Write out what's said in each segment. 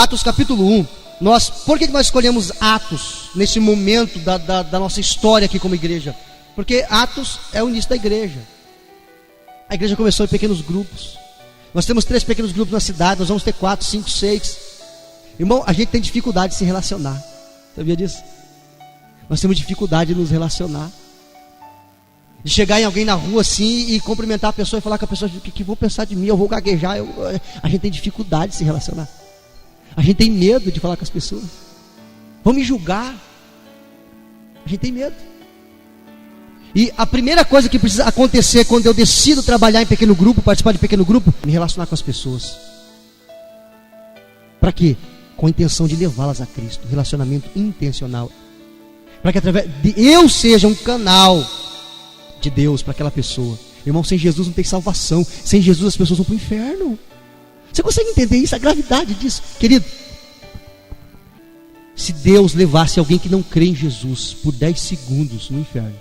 Atos capítulo 1. Por que nós escolhemos Atos nesse momento da nossa história aqui como igreja? Porque Atos é o início da igreja. A igreja começou em pequenos grupos. Nós temos 3 pequenos grupos na cidade. Nós vamos ter 4, 5, 6. Irmão, a gente tem dificuldade de se relacionar. Sabia disso? Nós temos dificuldade de nos relacionar. De chegar em alguém na rua assim e cumprimentar a pessoa e falar com a pessoa: o que vão pensar de mim? Eu vou gaguejar. A gente tem dificuldade de se relacionar. A gente tem medo de falar com as pessoas. Vão me julgar. A gente tem medo. E a primeira coisa que precisa acontecer quando eu decido trabalhar em pequeno grupo, participar de pequeno grupo, me relacionar com as pessoas. Para quê? Com a intenção de levá-las a Cristo. Relacionamento intencional. Para que através de eu seja um canal de Deus para aquela pessoa. Irmão, sem Jesus não tem salvação. Sem Jesus as pessoas vão para o inferno. Você consegue entender isso? A gravidade disso? Querido, se Deus levasse alguém que não crê em Jesus por 10 segundos no inferno,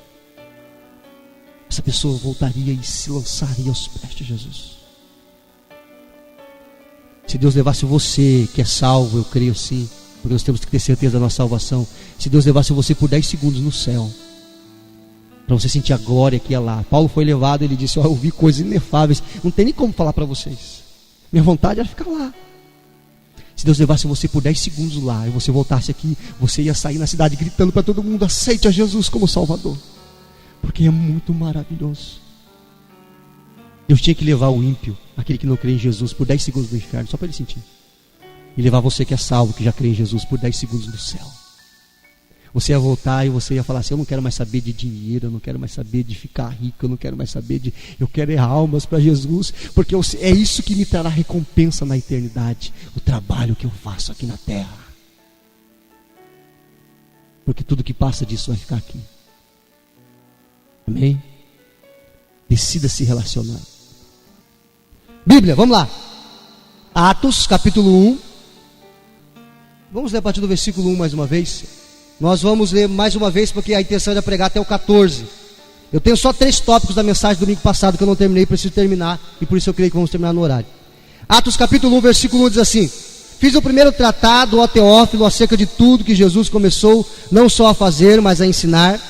essa pessoa voltaria e se lançaria aos pés de Jesus. Se Deus levasse você que é salvo, eu creio sim, porque nós temos que ter certeza da nossa salvação. Se Deus levasse você por 10 segundos no céu, para você sentir a glória que é lá. Paulo foi levado, ele disse: eu vi coisas inefáveis, não tem nem como falar para vocês. Minha vontade era ficar lá. Se Deus levasse você por 10 segundos lá e você voltasse aqui, você ia sair na cidade gritando para todo mundo: aceite a Jesus como Salvador, porque é muito maravilhoso. Deus tinha que levar o ímpio, aquele que não crê em Jesus, por 10 segundos no inferno, só para ele sentir. E levar você que é salvo, que já crê em Jesus, por 10 segundos no céu. Você ia voltar e você ia falar assim: eu não quero mais saber de dinheiro, eu não quero mais saber de ficar rico, eu não quero mais saber de... eu quero almas para Jesus, porque é isso que me trará recompensa na eternidade, o trabalho que eu faço aqui na terra. Porque tudo que passa disso vai ficar aqui. Amém? Decida se relacionar. Bíblia, vamos lá. Atos capítulo 1. Vamos ler a partir do versículo 1 mais uma vez. Nós vamos ler mais uma vez, porque a intenção era pregar até o 14. Eu tenho só 3 tópicos da mensagem do domingo passado que eu não terminei, preciso terminar, e por isso eu creio que vamos terminar no horário. Atos capítulo 1, versículo 1 diz assim: fiz o primeiro tratado, ó Teófilo, acerca de tudo que Jesus começou não só a fazer, mas a ensinar,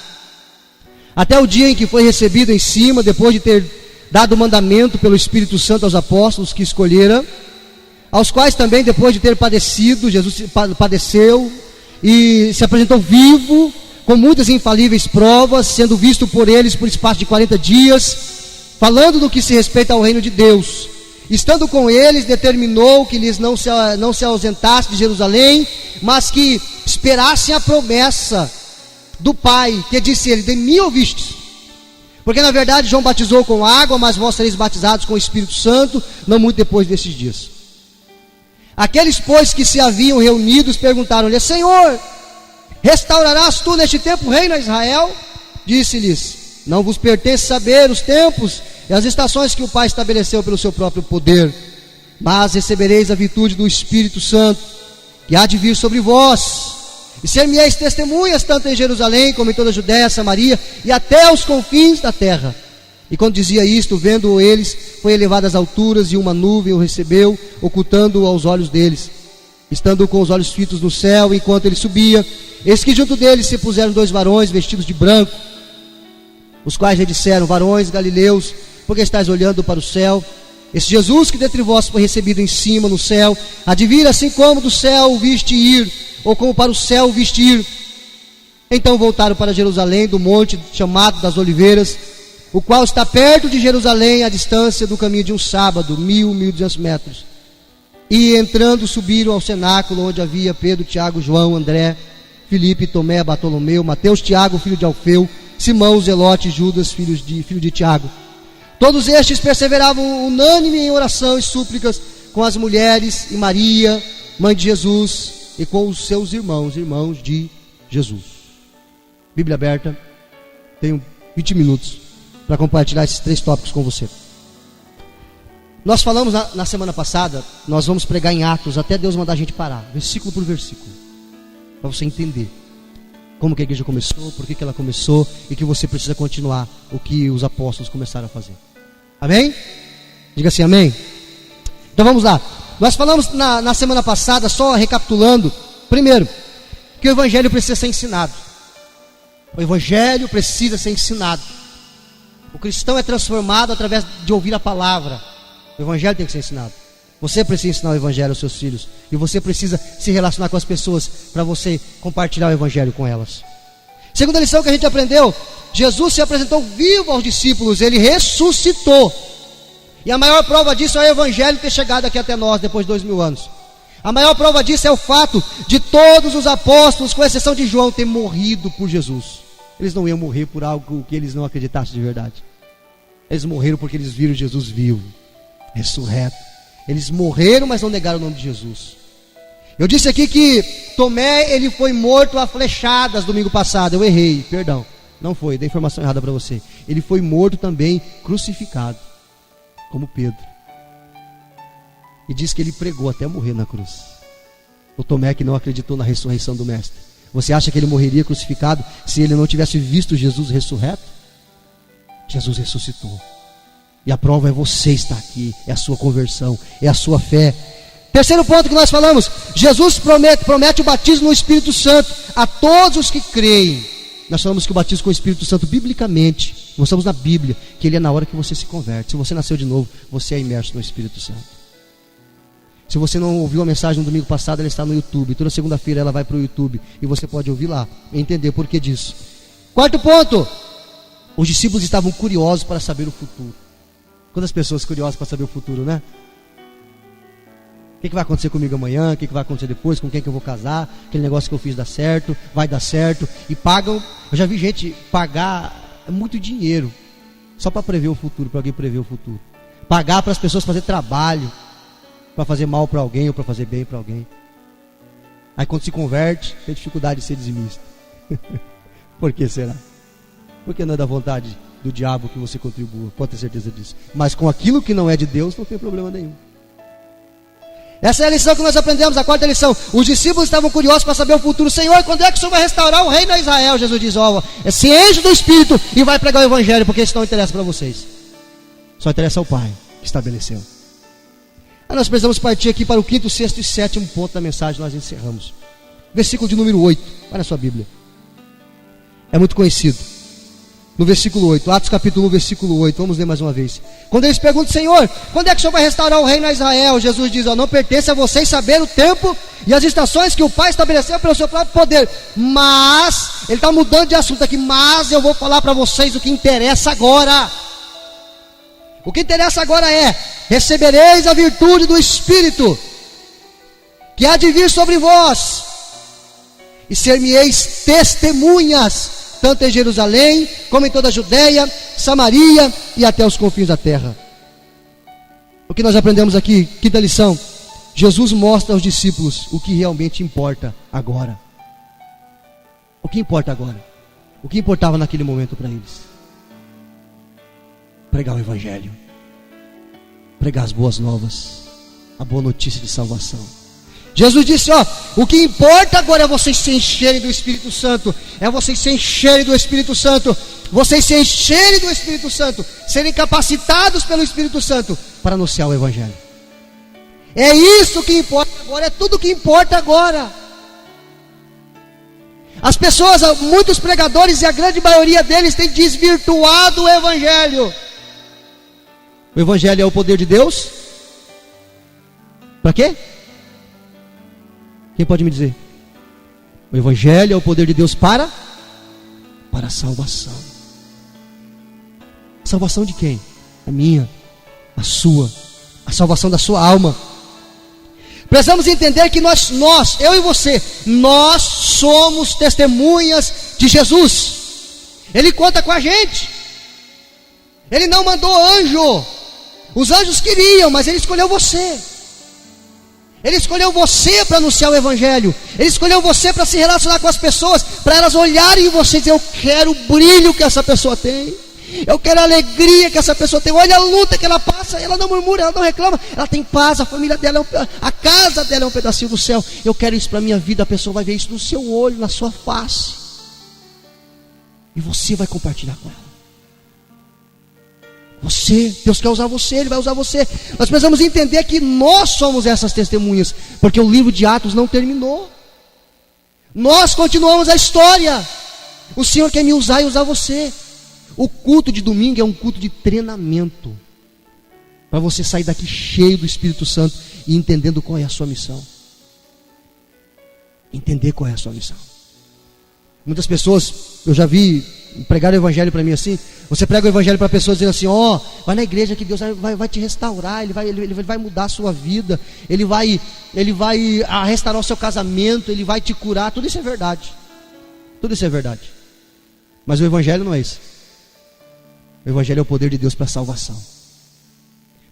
até o dia em que foi recebido em cima, depois de ter dado mandamento pelo Espírito Santo aos apóstolos que escolhera, aos quais também, depois de ter padecido, Jesus padeceu e se apresentou vivo, com muitas infalíveis provas, sendo visto por eles por espaço de 40 dias, falando do que se respeita ao reino de Deus. Estando com eles, determinou que lhes não se ausentasse de Jerusalém, mas que esperassem a promessa do Pai, que disse ele: de mim ouvistes. Porque na verdade João batizou com água, mas vós sereis batizados com o Espírito Santo, não muito depois desses dias. Aqueles, pois, que se haviam reunidos, perguntaram-lhe: Senhor, restaurarás tu neste tempo o reino a Israel? Disse-lhes: não vos pertence saber os tempos e as estações que o Pai estabeleceu pelo seu próprio poder, mas recebereis a virtude do Espírito Santo, que há de vir sobre vós, e ser-me-eis testemunhas tanto em Jerusalém como em toda a Judéia, Samaria e até os confins da terra. E quando dizia isto, vendo eles, foi elevado às alturas, e uma nuvem o recebeu, ocultando-o aos olhos deles. Estando com os olhos fitos no céu, enquanto ele subia, eis que junto deles se puseram 2 varões vestidos de branco, os quais lhe disseram: varões galileus, por que estáis olhando para o céu? Esse Jesus que dentre vós foi recebido em cima no céu, há de vir assim como do céu o viste ir, ou como para o céu o viste ir. Então voltaram para Jerusalém, do monte chamado das Oliveiras, o qual está perto de Jerusalém, à distância do caminho de um sábado, 1.200 metros. E entrando, subiram ao cenáculo, onde havia Pedro, Tiago, João, André, Filipe, Tomé, Bartolomeu, Mateus, Tiago, filho de Alfeu, Simão, Zelote e Judas, filho de Tiago. Todos estes perseveravam unânime em oração e súplicas com as mulheres e Maria, mãe de Jesus, e com os seus irmãos de Jesus. Bíblia aberta. Tenho 20 minutos para compartilhar esses 3 tópicos com você. Nós falamos na semana passada, nós vamos pregar em Atos até Deus mandar a gente parar, versículo por versículo, para você entender como que a igreja começou, por que ela começou, e que você precisa continuar o que os apóstolos começaram a fazer. Amém? Diga assim, amém. Então vamos lá. Nós falamos na semana passada, só recapitulando, primeiro, que o Evangelho precisa ser ensinado. O Evangelho precisa ser ensinado. O cristão é transformado através de ouvir a palavra. O Evangelho tem que ser ensinado. Você precisa ensinar o Evangelho aos seus filhos. E você precisa se relacionar com as pessoas para você compartilhar o Evangelho com elas. Segunda lição que a gente aprendeu: Jesus se apresentou vivo aos discípulos. Ele ressuscitou. E a maior prova disso é o Evangelho ter chegado aqui até nós depois de 2000 anos. A maior prova disso é o fato de todos os apóstolos, com exceção de João, ter morrido por Jesus. Eles não iam morrer por algo que eles não acreditassem de verdade. Eles morreram porque eles viram Jesus vivo, ressurreto. Eles morreram, mas não negaram o nome de Jesus. Eu disse aqui que Tomé, ele foi morto a flechadas domingo passado. Eu errei, perdão. Não foi, dei informação errada para você. Ele foi morto também, crucificado, como Pedro. E diz que ele pregou até morrer na cruz. O Tomé que não acreditou na ressurreição do Mestre. Você acha que ele morreria crucificado se ele não tivesse visto Jesus ressurreto? Jesus ressuscitou. E a prova é você estar aqui, é a sua conversão, é a sua fé. Terceiro ponto que nós falamos: Jesus promete o batismo no Espírito Santo a todos os que creem. Nós falamos que o batismo com o Espírito Santo, biblicamente, mostramos na Bíblia, que ele é na hora que você se converte. Se você nasceu de novo, você é imerso no Espírito Santo. Se você não ouviu a mensagem no domingo passado, ela está no YouTube. Toda segunda-feira ela vai para o YouTube e você pode ouvir lá e entender por que disso. Quarto ponto: os discípulos estavam curiosos para saber o futuro. Quantas pessoas curiosas para saber o futuro, né? O que vai acontecer comigo amanhã? O que vai acontecer depois? Com quem que eu vou casar? Aquele negócio que eu fiz dá certo? Vai dar certo? E pagam. Eu já vi gente pagar muito dinheiro só para prever o futuro, para alguém prever o futuro. Pagar para as pessoas fazer trabalho, para fazer mal para alguém ou para fazer bem para alguém. Aí quando se converte, tem dificuldade de ser dizimista. Por que será? Porque não é da vontade do diabo que você contribua, pode ter certeza disso. Mas com aquilo que não é de Deus, não tem problema nenhum. Essa é a lição que nós aprendemos, a quarta lição. Os discípulos estavam curiosos para saber o futuro. Senhor, quando é que o Senhor vai restaurar o reino a Israel? Jesus diz: se enche do Espírito e vai pregar o Evangelho, porque isso não interessa para vocês. Só interessa ao Pai que estabeleceu. Aí nós precisamos partir aqui para o quinto, sexto e sétimo ponto da mensagem. Nós encerramos. Versículo de número 8. Vai na sua Bíblia. É muito conhecido. No versículo 8, Atos capítulo 1, versículo 8, vamos ler mais uma vez. Quando eles perguntam: Senhor, quando é que o Senhor vai restaurar o reino a Israel? Jesus diz: não pertence a vocês saber o tempo e as estações que o Pai estabeleceu pelo seu próprio poder. Mas, ele está mudando de assunto aqui, mas eu vou falar para vocês o que interessa agora. O que interessa agora é: recebereis a virtude do Espírito, que há de vir sobre vós, e ser-me-eis testemunhas, tanto em Jerusalém, como em toda a Judeia, Samaria e até os confins da terra. O que nós aprendemos aqui, quinta lição: Jesus mostra aos discípulos o que realmente importa agora. O que importa agora? O que importava naquele momento para eles? Pregar o Evangelho, pregar as boas novas, a boa notícia de salvação. Jesus disse: o que importa agora é vocês se encherem do Espírito Santo. É vocês se encherem do Espírito Santo. Vocês se encherem do Espírito Santo, serem capacitados pelo Espírito Santo para anunciar o Evangelho. É isso que importa agora, é tudo que importa agora. As pessoas, muitos pregadores, e a grande maioria deles tem desvirtuado o Evangelho. O Evangelho é o poder de Deus. Para quê? Quem pode me dizer? O Evangelho é o poder de Deus para a salvação. Salvação de quem? A minha, a sua, a salvação da sua alma. Precisamos entender que nós, eu e você, nós somos testemunhas de Jesus. Ele conta com a gente. Ele não mandou anjo. Os anjos queriam, mas Ele escolheu você. Ele escolheu você para anunciar o Evangelho. Ele escolheu você para se relacionar com as pessoas, para elas olharem em você e dizer: eu quero o brilho que essa pessoa tem, eu quero a alegria que essa pessoa tem. Olha a luta que ela passa, ela não murmura, ela não reclama, ela tem paz, a família dela, a casa dela é um pedacinho do céu. Eu quero isso para a minha vida. A pessoa vai ver isso no seu olho, na sua face, e você vai compartilhar com ela. Você, Deus quer usar você, Ele vai usar você. Nós precisamos entender que nós somos essas testemunhas, porque o livro de Atos não terminou. Nós continuamos a história. O Senhor quer me usar e usar você. O culto de domingo é um culto de treinamento, para você sair daqui cheio do Espírito Santo e entendendo qual é a sua missão. Entender qual é a sua missão. Muitas pessoas, eu já vi pregar o evangelho para mim assim. Você prega o evangelho para pessoas dizendo assim: ó, vai na igreja que Deus vai te restaurar, ele vai mudar a sua vida, Ele vai restaurar o seu casamento, Ele vai te curar. Tudo isso é verdade. Tudo isso é verdade. Mas o evangelho não é isso. O evangelho é o poder de Deus para a salvação.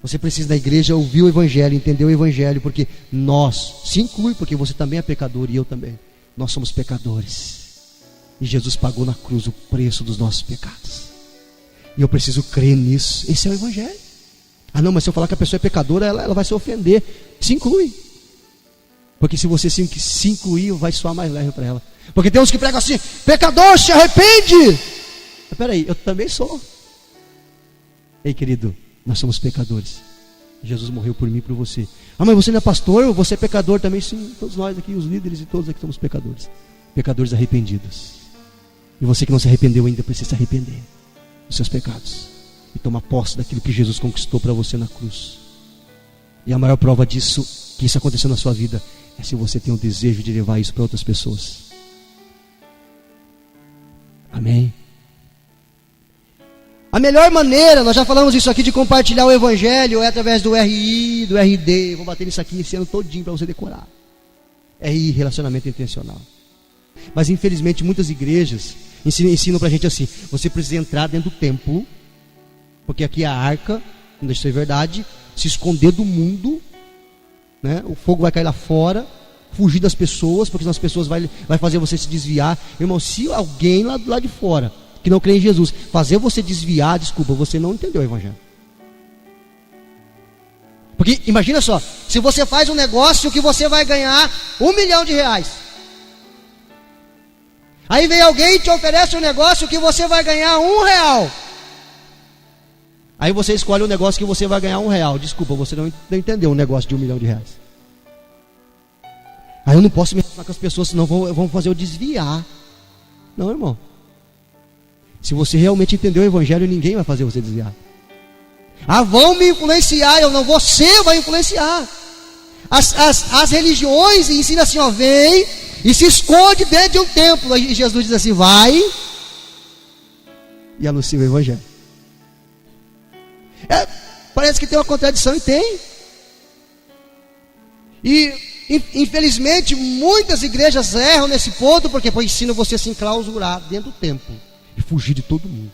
Você precisa da igreja ouvir o evangelho, entender o evangelho, porque nós, se inclui, porque você também é pecador e eu também, nós somos pecadores. E Jesus pagou na cruz o preço dos nossos pecados. E eu preciso crer nisso. Esse é o evangelho. Ah não, mas se eu falar que a pessoa é pecadora, ela vai se ofender. Se inclui. Porque se você se incluir, vai soar mais leve para ela. Porque tem uns que pregam assim: pecador, se arrepende. Mas peraí, eu também sou. Ei querido, nós somos pecadores. Jesus morreu por mim e por você. Ah, mas você não é pastor? Você é pecador também? Sim, todos nós aqui, os líderes e todos aqui somos pecadores. Pecadores arrependidos. E você que não se arrependeu ainda precisa se arrepender dos seus pecados e tomar posse daquilo que Jesus conquistou para você na cruz. E a maior prova disso, que isso aconteceu na sua vida, é se você tem o desejo de levar isso para outras pessoas. Amém? A melhor maneira, nós já falamos isso aqui, de compartilhar o evangelho é através do RI, do RD. Vou bater nisso aqui esse ano todinho para você decorar. RI, relacionamento intencional. Mas infelizmente muitas igrejas ensinam pra gente assim: você precisa entrar dentro do templo, porque aqui é a arca, não deixa de ser verdade, se esconder do mundo, né? O fogo vai cair lá fora, fugir das pessoas, porque senão as pessoas vai fazer você se desviar. Irmão, se alguém lá de fora que não crê em Jesus fazer você desviar, desculpa, você não entendeu o evangelho. Porque imagina só, se você faz um negócio que você vai ganhar R$1 milhão, aí vem alguém e te oferece um negócio que você vai ganhar R$1. Aí você escolhe um negócio que você vai ganhar R$1. Desculpa, você não entendeu um negócio de R$1 milhão. Aí eu não posso me relacionar com as pessoas, senão vão fazer eu desviar. Não, irmão. Se você realmente entendeu o evangelho, ninguém vai fazer você desviar. Ah, vão me influenciar. Eu não, você vai influenciar. As religiões ensinam assim, ó, vem e se esconde dentro de um templo. E Jesus diz assim: vai e anuncia o evangelho. Parece que tem uma contradição, e tem. E infelizmente muitas igrejas erram nesse ponto, porque ensinam você a se enclausurar dentro do templo e fugir de todo mundo.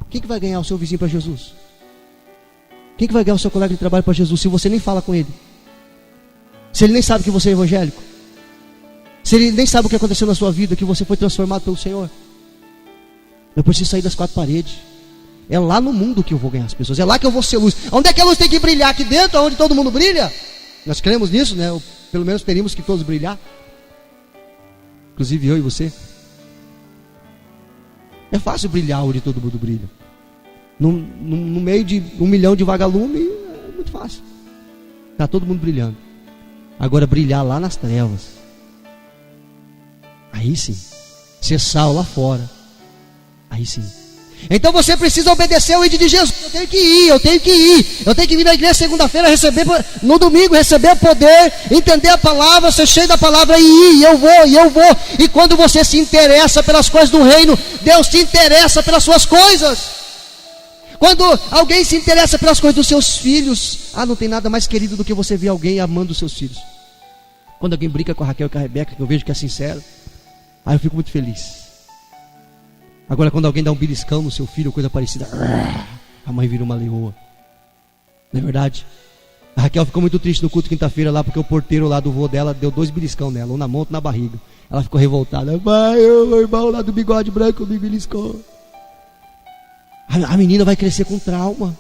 Quem que vai ganhar o seu vizinho para Jesus? Quem que vai ganhar o seu colega de trabalho para Jesus, se você nem fala com ele? Se ele nem sabe que você é evangélico? Se ele nem sabe o que aconteceu na sua vida, que você foi transformado pelo Senhor? Eu preciso sair das quatro paredes. É lá no mundo que eu vou ganhar as pessoas. É lá que eu vou ser luz. Onde é que a luz tem que brilhar? Aqui dentro, onde todo mundo brilha? Nós cremos nisso, né? Ou pelo menos teríamos que todos brilhar. Inclusive eu e você. É fácil brilhar onde todo mundo brilha. No meio de 1 milhão de vagalume, é muito fácil. Está todo mundo brilhando. Agora brilhar lá nas trevas, aí sim. Ser sal lá fora, aí sim. Então você precisa obedecer ao ID de Jesus. Eu tenho que ir. Eu tenho que vir na igreja segunda-feira, no domingo, receber poder, entender a palavra, ser cheio da palavra e ir. E eu vou. E quando você se interessa pelas coisas do reino, Deus se interessa pelas suas coisas. Quando alguém se interessa pelas coisas dos seus filhos, não tem nada mais querido do que você ver alguém amando os seus filhos. Quando alguém brinca com a Raquel e com a Rebeca, que eu vejo que é sincero, aí eu fico muito feliz. Agora, quando alguém dá um beliscão no seu filho ou coisa parecida, a mãe vira uma leoa. Não é verdade? A Raquel ficou muito triste no culto quinta-feira lá, porque o porteiro lá do vô dela deu 2 beliscão nela, um na mão, outro na barriga. Ela ficou revoltada. Pai, o irmão lá do bigode branco me beliscou. A menina vai crescer com trauma.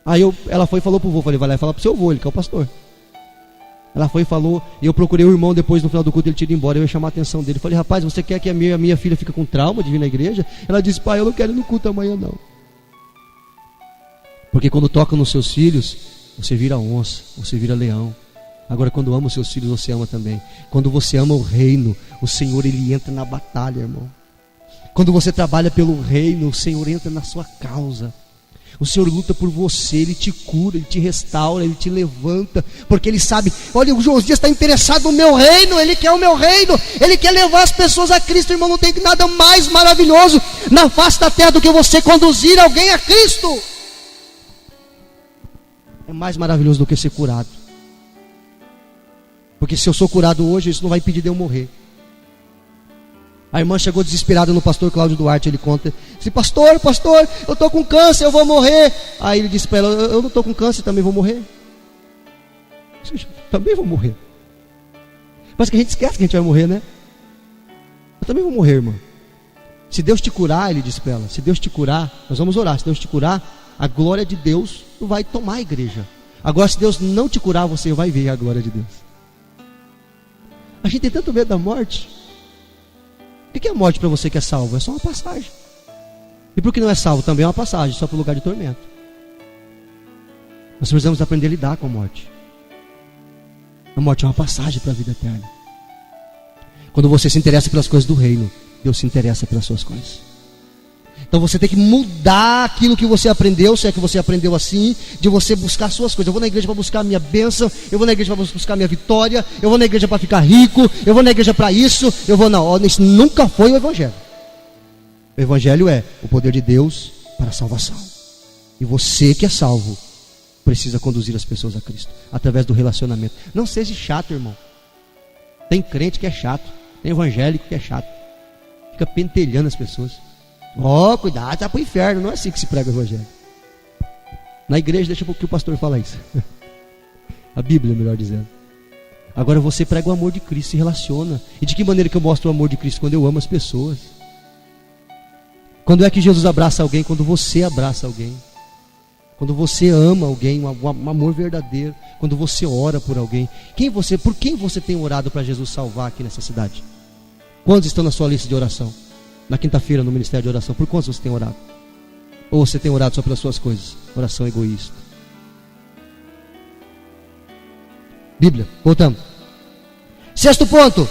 Aí ela foi e falou pro vô, falei, vai lá e fala pro seu vô, ele que é o pastor. Ela foi e falou, e eu procurei o irmão depois, no final do culto, ele tinha ido embora, eu ia chamar a atenção dele. Falei, rapaz, você quer que a minha filha fique com trauma de vir na igreja? Ela disse, pai, eu não quero ir no culto amanhã não. Porque quando toca nos seus filhos, você vira onça, você vira leão. Agora, quando ama os seus filhos, você ama também. Quando você ama o reino, o Senhor, Ele entra na batalha, irmão. Quando você trabalha pelo reino, o Senhor entra na sua causa. O Senhor luta por você, Ele te cura, Ele te restaura, Ele te levanta, porque Ele sabe, olha, o Josias está interessado no meu reino, Ele quer o meu reino, Ele quer levar as pessoas a Cristo, irmão. Não tem nada mais maravilhoso na face da terra do que você conduzir alguém a Cristo. É mais maravilhoso do que ser curado. Porque se eu sou curado hoje, isso não vai impedir de eu morrer. A irmã chegou desesperada no pastor Cláudio Duarte. Ele conta, disse: pastor, eu estou com câncer, eu vou morrer. Aí ele disse para ela: eu não estou com câncer, também vou morrer. Também vou morrer. Mas que a gente esquece que a gente vai morrer, né? Eu também vou morrer, irmã. Se Deus te curar, ele disse para ela, se Deus te curar, nós vamos orar, se Deus te curar, a glória de Deus vai tomar a igreja. Agora, se Deus não te curar, você vai ver a glória de Deus. A gente tem tanto medo da morte. O que é a morte para você que é salvo? É só uma passagem. E para o que não é salvo, também é uma passagem, só para o lugar de tormento. Nós precisamos aprender a lidar com a morte. A morte é uma passagem para a vida eterna. Quando você se interessa pelas coisas do reino, Deus se interessa pelas suas coisas. Então você tem que mudar aquilo que você aprendeu, se é que você aprendeu assim, de você buscar suas coisas. Eu vou na igreja para buscar a minha bênção, eu vou na igreja para buscar a minha vitória, eu vou na igreja para ficar rico, eu vou na igreja para isso, eu vou na ordem. Isso nunca foi o Evangelho. O Evangelho é o poder de Deus para a salvação. E você que é salvo, precisa conduzir as pessoas a Cristo, através do relacionamento. Não seja chato, irmão. Tem crente que é chato, tem evangélico que é chato. Fica pentelhando as pessoas. Cuidado, está para o inferno. Não é assim que se prega o Evangelho. Na igreja, deixa que o pastor fala isso. A Bíblia, melhor dizendo. Agora você prega o amor de Cristo, se relaciona. E de que maneira que eu mostro o amor de Cristo? Quando eu amo as pessoas. Quando é que Jesus abraça alguém? Quando você abraça alguém. Quando você ama alguém, um amor verdadeiro. Quando você ora por alguém. Por quem você tem orado para Jesus salvar aqui nessa cidade? Quantos estão na sua lista de oração? Na quinta-feira, no Ministério de Oração, por quantos você tem orado? Ou você tem orado só pelas suas coisas? Oração egoísta. Bíblia, voltamos. Sexto ponto,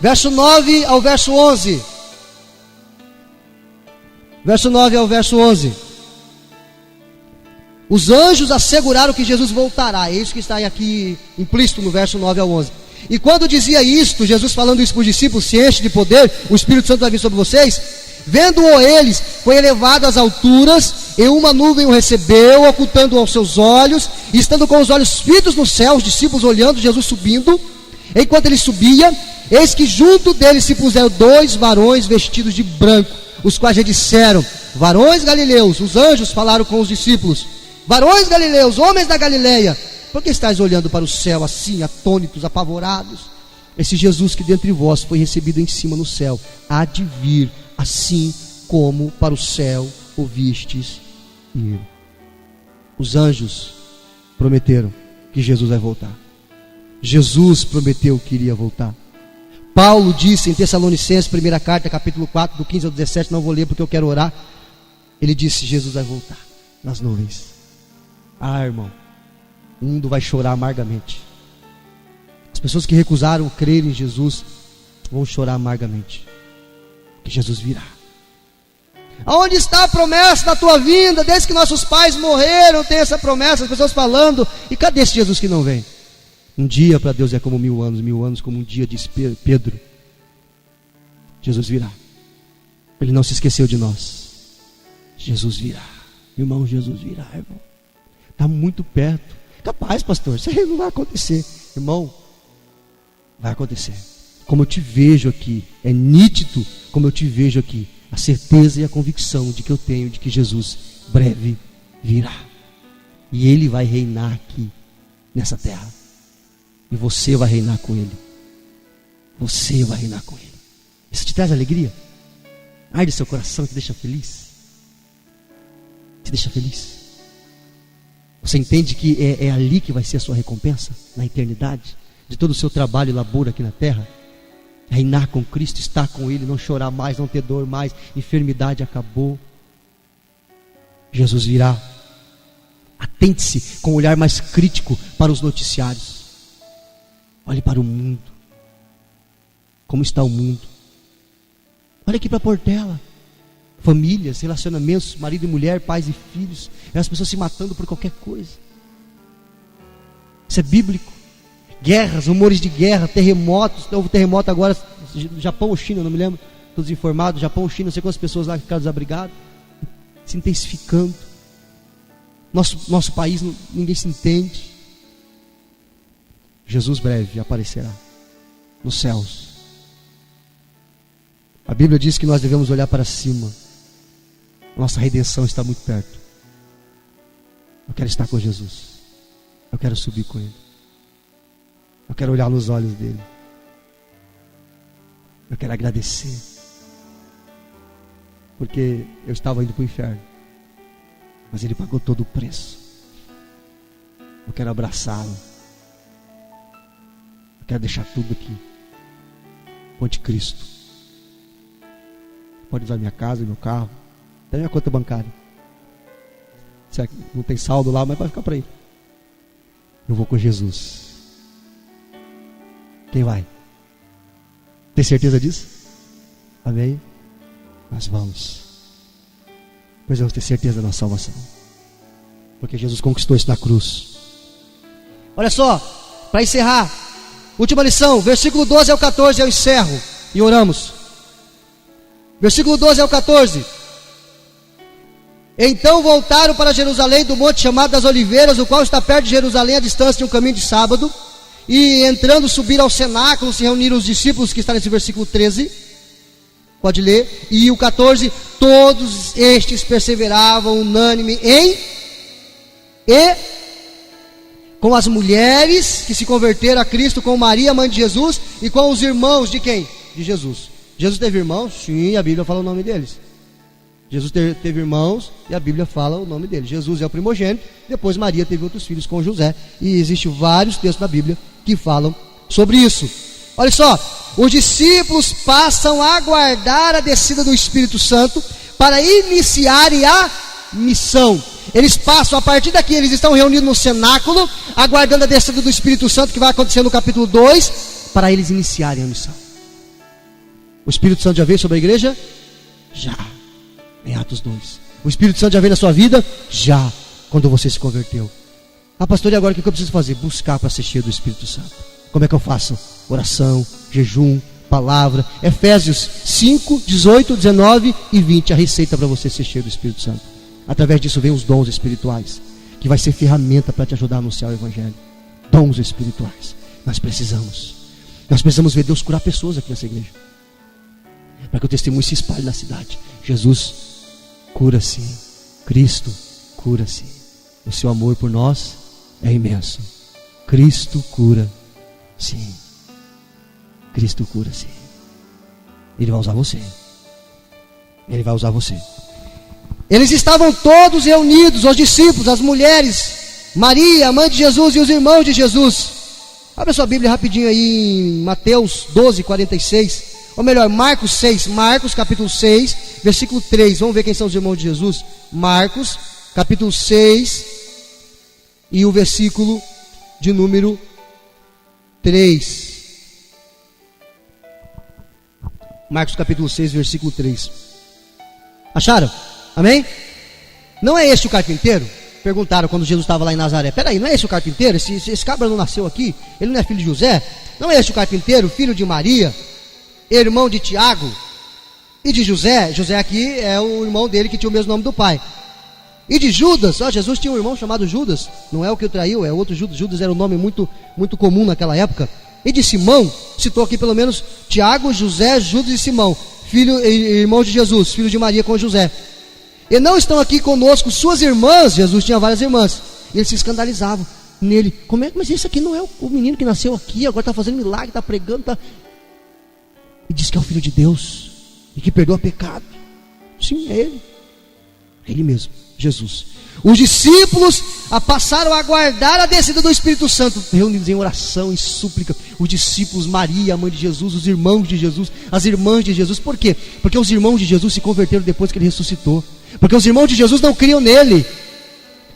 verso 9 ao verso 11. Verso 9 ao verso 11. Os anjos asseguraram que Jesus voltará. É isso que está aqui implícito no verso 9 ao 11. E quando dizia isto, Jesus falando isso para os discípulos: se enche de poder, o Espírito Santo vai vir sobre vocês. Vendo-o eles, foi elevado às alturas, e uma nuvem o recebeu, ocultando aos seus olhos. E estando com os olhos fitos no céu, os discípulos olhando Jesus subindo. Enquanto ele subia, eis que junto dele se puseram 2 varões vestidos de branco, os quais já disseram: varões galileus. Os anjos falaram com os discípulos: varões galileus, homens da Galileia, por que estáis olhando para o céu assim, atônitos, apavorados? Esse Jesus que dentre vós foi recebido em cima no céu, há de vir, assim como para o céu ouvistes ir. Os anjos prometeram que Jesus vai voltar. Jesus prometeu que iria voltar. Paulo disse em Tessalonicenses, primeira carta, capítulo 4, do 15 ao 17, não vou ler porque eu quero orar. Ele disse: Jesus vai voltar nas nuvens. Irmão, o mundo vai chorar amargamente. As pessoas que recusaram crer em Jesus vão chorar amargamente, que Jesus virá. Aonde está a promessa da tua vinda? Desde que nossos pais morreram, tem essa promessa, as pessoas falando. E cadê esse Jesus que não vem? Um dia para Deus é como 1000 anos, 1000 anos como um dia, disse Pedro. Jesus virá. Ele não se esqueceu de nós. Jesus virá. Irmão, Jesus virá, irmão. Está muito perto. Capaz, pastor, isso aí não vai acontecer. Irmão, vai acontecer. Como eu te vejo aqui, é nítido como eu te vejo aqui, a certeza e a convicção de que eu tenho de que Jesus breve virá. E Ele vai reinar aqui, nessa terra. E você vai reinar com Ele. Você vai reinar com Ele. Isso te traz alegria? Arde seu coração, te deixa feliz? Te deixa feliz? Você entende que é ali que vai ser a sua recompensa? Na eternidade? De todo o seu trabalho e labor aqui na terra? Reinar com Cristo, estar com Ele, não chorar mais, não ter dor mais, enfermidade acabou. Jesus virá. Atente-se com um olhar mais crítico para os noticiários. Olhe para o mundo. Como está o mundo? Olha aqui para Portela. Famílias, relacionamentos, marido e mulher, pais e filhos. As pessoas se matando por qualquer coisa. Isso é bíblico. Guerras, rumores de guerra, terremotos. Houve terremoto agora, Japão ou China, não me lembro. Estou desinformado. Japão ou China, não sei quantas pessoas lá ficaram desabrigadas. Se intensificando. Nosso país, ninguém se entende. Jesus breve aparecerá nos céus. A Bíblia diz que nós devemos olhar para cima. Nossa redenção está muito perto. Eu quero estar com Jesus. Eu quero subir com Ele. Eu quero olhar nos olhos dele. Eu quero agradecer. Porque eu estava indo para o inferno, mas Ele pagou todo o preço. Eu quero abraçá-lo. Eu quero deixar tudo aqui. Ponte Cristo. Pode usar minha casa, meu carro, até minha conta bancária. Será que não tem saldo lá, mas vai ficar para aí. Eu vou com Jesus. Quem vai? Tem certeza disso? Amém? Nós vamos. Pois vamos ter certeza da nossa salvação. Porque Jesus conquistou isso na cruz. Olha só, para encerrar, última lição, versículo 12 ao 14, eu encerro e oramos. Versículo 12 ao 14. Então voltaram para Jerusalém do monte chamado das Oliveiras, o qual está perto de Jerusalém, a distância de um caminho de sábado. E entrando, subiram ao cenáculo, se reuniram os discípulos, que está nesse versículo 13. Pode ler. E o 14. Todos estes perseveravam unânime com as mulheres que se converteram a Cristo, com Maria, mãe de Jesus, e com os irmãos de quem? De Jesus. Jesus teve irmãos? Sim, a Bíblia fala o nome deles. Jesus teve irmãos e a Bíblia fala o nome deles. Jesus é o primogênito, depois Maria teve outros filhos com José. E existem vários textos na Bíblia que falam sobre isso. Olha só, os discípulos passam a aguardar a descida do Espírito Santo para iniciarem a missão. Eles passam, a partir daqui, eles estão reunidos no cenáculo, aguardando a descida do Espírito Santo, que vai acontecer no capítulo 2, para eles iniciarem a missão. O Espírito Santo já veio sobre a igreja? Já. Em Atos 2. O Espírito Santo já veio na sua vida? Já. Quando você se converteu. Ah, pastor, e agora o que eu preciso fazer? Buscar para ser cheio do Espírito Santo. Como é que eu faço? Oração, jejum, palavra. Efésios 5, 18, 19 e 20. A receita para você ser cheio do Espírito Santo. Através disso vem os dons espirituais, que vai ser ferramenta para te ajudar a anunciar o Evangelho. Dons espirituais. Nós precisamos ver Deus curar pessoas aqui nessa igreja, para que o testemunho se espalhe na cidade. Jesus cura-se, Cristo cura-se. O seu amor por nós é imenso. Cristo cura, sim. Cristo cura, sim. Ele vai usar você. Ele vai usar você. Eles estavam todos reunidos, os discípulos, as mulheres, Maria, a mãe de Jesus, e os irmãos de Jesus. Abre a sua Bíblia rapidinho aí em Mateus 12, 46. Ou melhor, Marcos 6, Marcos capítulo 6, versículo 3. Vamos ver quem são os irmãos de Jesus. Marcos capítulo 6 e o versículo de número 3. Marcos capítulo 6, versículo 3. Acharam? Amém? Não é este o carpinteiro? Perguntaram quando Jesus estava lá em Nazaré. Peraí, não é esse o carpinteiro? Esse cabra não nasceu aqui? Ele não é filho de José? Não é este o carpinteiro, filho de Maria, irmão de Tiago e de José? José aqui é o irmão dele que tinha o mesmo nome do pai. E de Judas? Jesus tinha um irmão chamado Judas. Não é o que o traiu, é outro Judas. Judas era um nome muito, muito comum naquela época. E de Simão, citou aqui pelo menos Tiago, José, Judas e Simão, irmão de Jesus, filho de Maria com José. E não estão aqui conosco suas irmãs? Jesus tinha várias irmãs. E eles se escandalizavam nele. Como é que, mas esse aqui não é o menino que nasceu aqui, agora está fazendo milagre, está pregando, está... E diz que é o Filho de Deus e que perdoa pecado. Sim, é Ele. É Ele mesmo, Jesus. Os discípulos passaram a aguardar a descida do Espírito Santo, reunidos em oração e súplica. Os discípulos, Maria, a mãe de Jesus, os irmãos de Jesus, as irmãs de Jesus. Por quê? Porque os irmãos de Jesus se converteram depois que Ele ressuscitou. Porque os irmãos de Jesus não criam nele.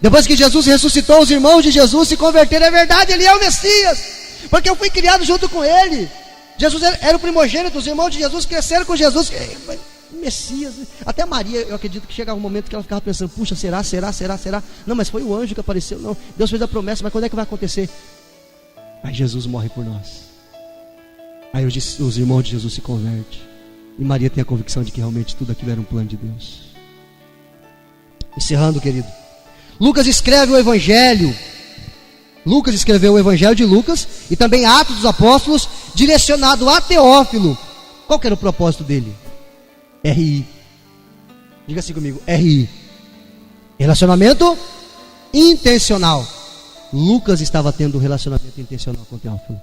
Depois que Jesus ressuscitou, os irmãos de Jesus se converteram. É verdade, ele é o Messias, porque eu fui criado junto com ele. Jesus era o primogênito, os irmãos de Jesus cresceram com Jesus. Messias, até Maria, eu acredito que chegava um momento que ela ficava pensando: puxa, será? Não, mas foi o anjo que apareceu. Não, Deus fez a promessa, mas quando é que vai acontecer? Aí Jesus morre por nós. Aí os irmãos de Jesus se convertem, e Maria tem a convicção de que realmente tudo aquilo era um plano de Deus. Encerrando, querido, Lucas escreve o Evangelho. Lucas escreveu o Evangelho de Lucas e também Atos dos Apóstolos, direcionado a Teófilo. Qual que era o propósito dele? RI. Diga assim comigo: RI. Relacionamento intencional. Lucas estava tendo um relacionamento intencional com Teófilo.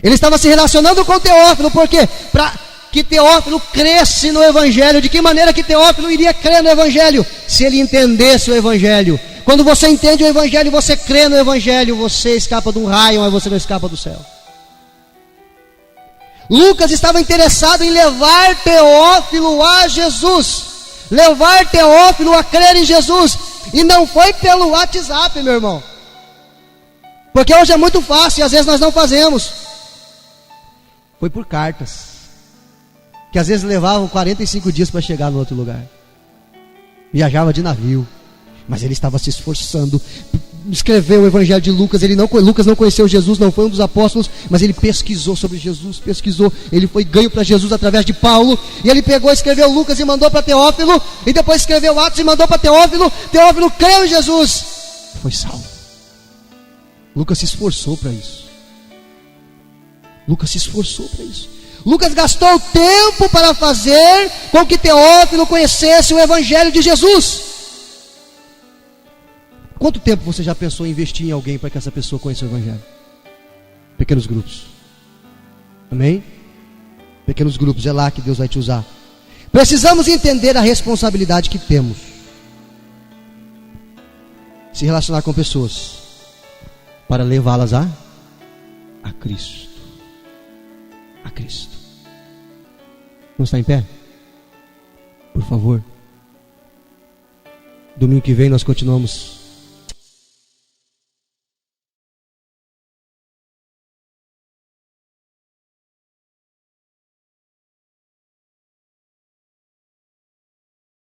Ele estava se relacionando com Teófilo, por quê? Para que Teófilo cresce no Evangelho. De que maneira que Teófilo iria crer no Evangelho? Se ele entendesse o Evangelho. Quando você entende o Evangelho, você crê no Evangelho, você escapa de um raio, mas você não escapa do céu. Lucas estava interessado em levar Teófilo a Jesus, levar Teófilo a crer em Jesus, e não foi pelo WhatsApp, meu irmão, porque hoje é muito fácil e às vezes nós não fazemos. Foi por cartas, que às vezes levavam 45 dias para chegar no outro lugar. Viajava de navio, mas ele estava se esforçando. Escreveu o Evangelho de Lucas. Lucas não conheceu Jesus, não foi um dos apóstolos, mas ele pesquisou sobre Jesus, ele foi ganho para Jesus através de Paulo, e ele pegou, escreveu Lucas e mandou para Teófilo, e depois escreveu Atos e mandou para Teófilo. Teófilo creu em Jesus, foi salvo. Lucas se esforçou para isso. Lucas gastou tempo para fazer com que Teófilo conhecesse o Evangelho de Jesus. Quanto tempo você já pensou em investir em alguém para que essa pessoa conheça o Evangelho? Pequenos grupos. Amém? Pequenos grupos, é lá que Deus vai te usar. Precisamos entender a responsabilidade que temos. Se relacionar com pessoas para levá-las a Cristo. A Cristo. Vamos estar em pé? Por favor. Domingo que vem nós continuamos